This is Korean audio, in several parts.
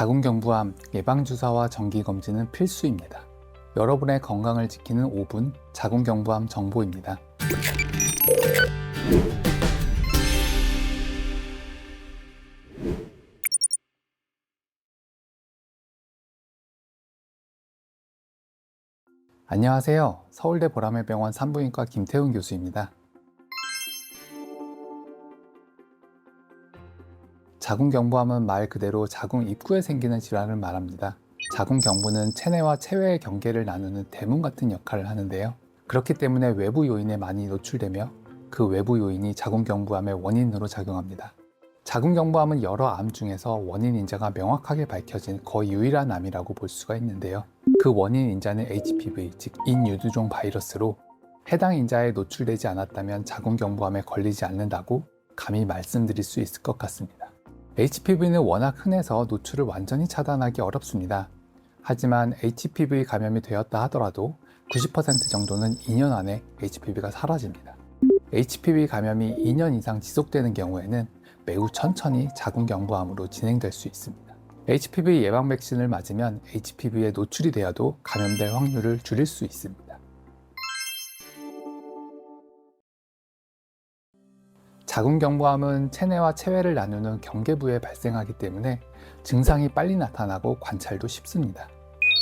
자궁경부암 예방주사와 정기검진은 필수입니다. 여러분의 건강을 지키는 5분 자궁경부암 정보입니다. 안녕하세요. 서울대 보라매병원 산부인과 김태훈 교수입니다. 자궁경부암은 말 그대로 자궁 입구에 생기는 질환을 말합니다. 자궁경부는 체내와 체외의 경계를 나누는 대문 같은 역할을 하는데요. 그렇기 때문에 외부 요인에 많이 노출되며 그 외부 요인이 자궁경부암의 원인으로 작용합니다. 자궁경부암은 여러 암 중에서 원인 인자가 명확하게 밝혀진 거의 유일한 암이라고 볼 수가 있는데요. 그 원인 인자는 HPV, 즉 인유두종 바이러스로 해당 인자에 노출되지 않았다면 자궁경부암에 걸리지 않는다고 감히 말씀드릴 수 있을 것 같습니다. HPV는 워낙 흔해서 노출을 완전히 차단하기 어렵습니다. 하지만 HPV 감염이 되었다 하더라도 90% 정도는 2년 안에 HPV가 사라집니다. HPV 감염이 2년 이상 지속되는 경우에는 매우 천천히 자궁경부암으로 진행될 수 있습니다. HPV 예방 백신을 맞으면 HPV에 노출이 되어도 감염될 확률을 줄일 수 있습니다. 자궁경부암은 체내와 체외를 나누는 경계부에 발생하기 때문에 증상이 빨리 나타나고 관찰도 쉽습니다.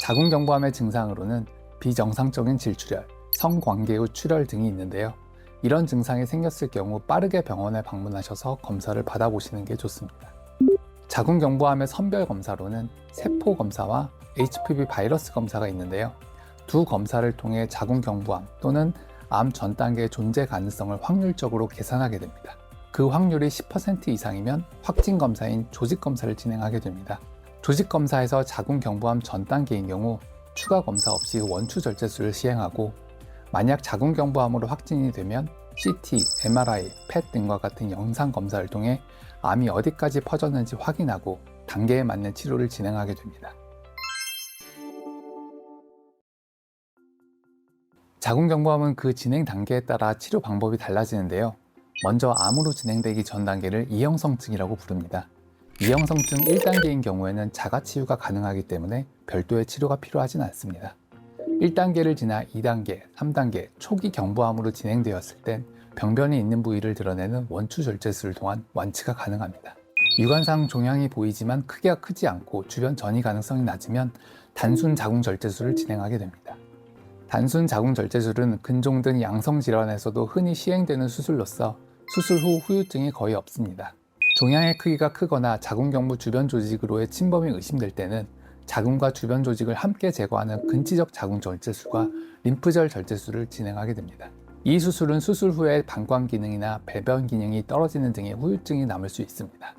자궁경부암의 증상으로는 비정상적인 질출혈, 성관계 후 출혈 등이 있는데요. 이런 증상이 생겼을 경우 빠르게 병원에 방문하셔서 검사를 받아보시는 게 좋습니다. 자궁경부암의 선별 검사로는 세포 검사와 HPV 바이러스 검사가 있는데요. 두 검사를 통해 자궁경부암 또는 암 전 단계의 존재 가능성을 확률적으로 계산하게 됩니다. 그 확률이 10% 이상이면 확진 검사인 조직 검사를 진행하게 됩니다. 조직 검사에서 자궁경부암 전 단계인 경우 추가 검사 없이 원추 절제술을 시행하고, 만약 자궁경부암으로 확진이 되면 CT, MRI, PET 등과 같은 영상 검사를 통해 암이 어디까지 퍼졌는지 확인하고 단계에 맞는 치료를 진행하게 됩니다. 자궁경부암은 그 진행 단계에 따라 치료 방법이 달라지는데요. 먼저 암으로 진행되기 전 단계를 이형성증이라고 부릅니다. 이형성증 1단계인 경우에는 자가치유가 가능하기 때문에 별도의 치료가 필요하진 않습니다. 1단계를 지나 2단계, 3단계 초기 경부암으로 진행되었을 땐 병변이 있는 부위를 드러내는 원추 절제술을 통한 완치가 가능합니다. 육안상 종양이 보이지만 크기가 크지 않고 주변 전이 가능성이 낮으면 단순 자궁 절제술을 진행하게 됩니다. 단순 자궁 절제술은 근종 등 양성 질환에서도 흔히 시행되는 수술로서 수술 후 후유증이 거의 없습니다. 종양의 크기가 크거나 자궁경부 주변 조직으로의 침범이 의심될 때는 자궁과 주변 조직을 함께 제거하는 근치적 자궁 절제술과 림프절 절제술을 진행하게 됩니다. 이 수술은 수술 후에 방광 기능이나 배변 기능이 떨어지는 등의 후유증이 남을 수 있습니다.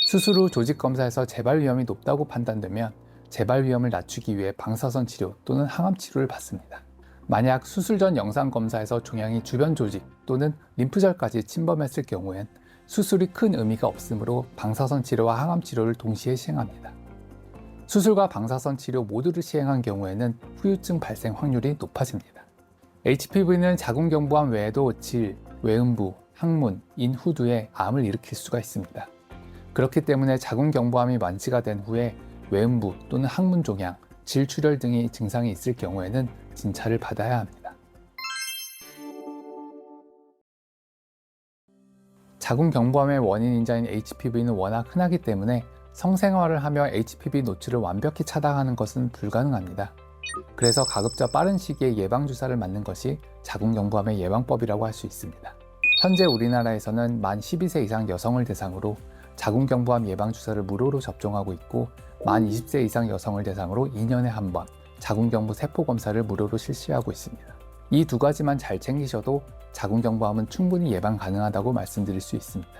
수술 후 조직 검사에서 재발 위험이 높다고 판단되면 재발 위험을 낮추기 위해 방사선 치료 또는 항암 치료를 받습니다. 만약 수술 전 영상 검사에서 종양이 주변 조직 또는 림프절까지 침범했을 경우엔 수술이 큰 의미가 없으므로 방사선 치료와 항암 치료를 동시에 시행합니다. 수술과 방사선 치료 모두를 시행한 경우에는 후유증 발생 확률이 높아집니다. HPV는 자궁경부암 외에도 질, 외음부, 항문, 인후두에 암을 일으킬 수가 있습니다. 그렇기 때문에 자궁경부암이 완치가 된 후에 외음부 또는 항문 종양, 질출혈 등의 증상이 있을 경우에는 진찰을 받아야 합니다. 자궁경부암의 원인 인자인 HPV는 워낙 흔하기 때문에 성생활을 하며 HPV 노출을 완벽히 차단하는 것은 불가능합니다. 그래서 가급적 빠른 시기에 예방주사를 맞는 것이 자궁경부암의 예방법이라고 할 수 있습니다. 현재 우리나라에서는 만 12세 이상 여성을 대상으로 자궁경부암 예방주사를 무료로 접종하고 있고, 만 20세 이상 여성을 대상으로 2년에 한 번 자궁경부 세포검사를 무료로 실시하고 있습니다. 이 두 가지만 잘 챙기셔도 자궁경부암은 충분히 예방 가능하다고 말씀드릴 수 있습니다.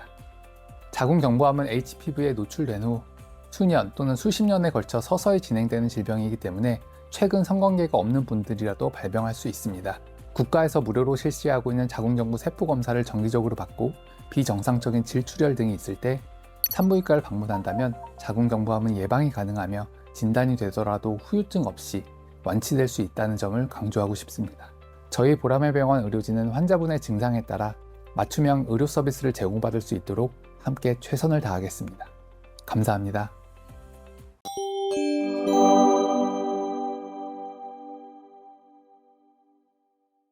자궁경부암은 HPV에 노출된 후 수년 또는 수십 년에 걸쳐 서서히 진행되는 질병이기 때문에 최근 성관계가 없는 분들이라도 발병할 수 있습니다. 국가에서 무료로 실시하고 있는 자궁경부 세포검사를 정기적으로 받고 비정상적인 질출혈 등이 있을 때 산부인과를 방문한다면 자궁경부암은 예방이 가능하며 진단이 되더라도 후유증 없이 완치될 수 있다는 점을 강조하고 싶습니다. 저희 보라매병원 의료진은 환자분의 증상에 따라 맞춤형 의료 서비스를 제공받을 수 있도록 함께 최선을 다하겠습니다. 감사합니다.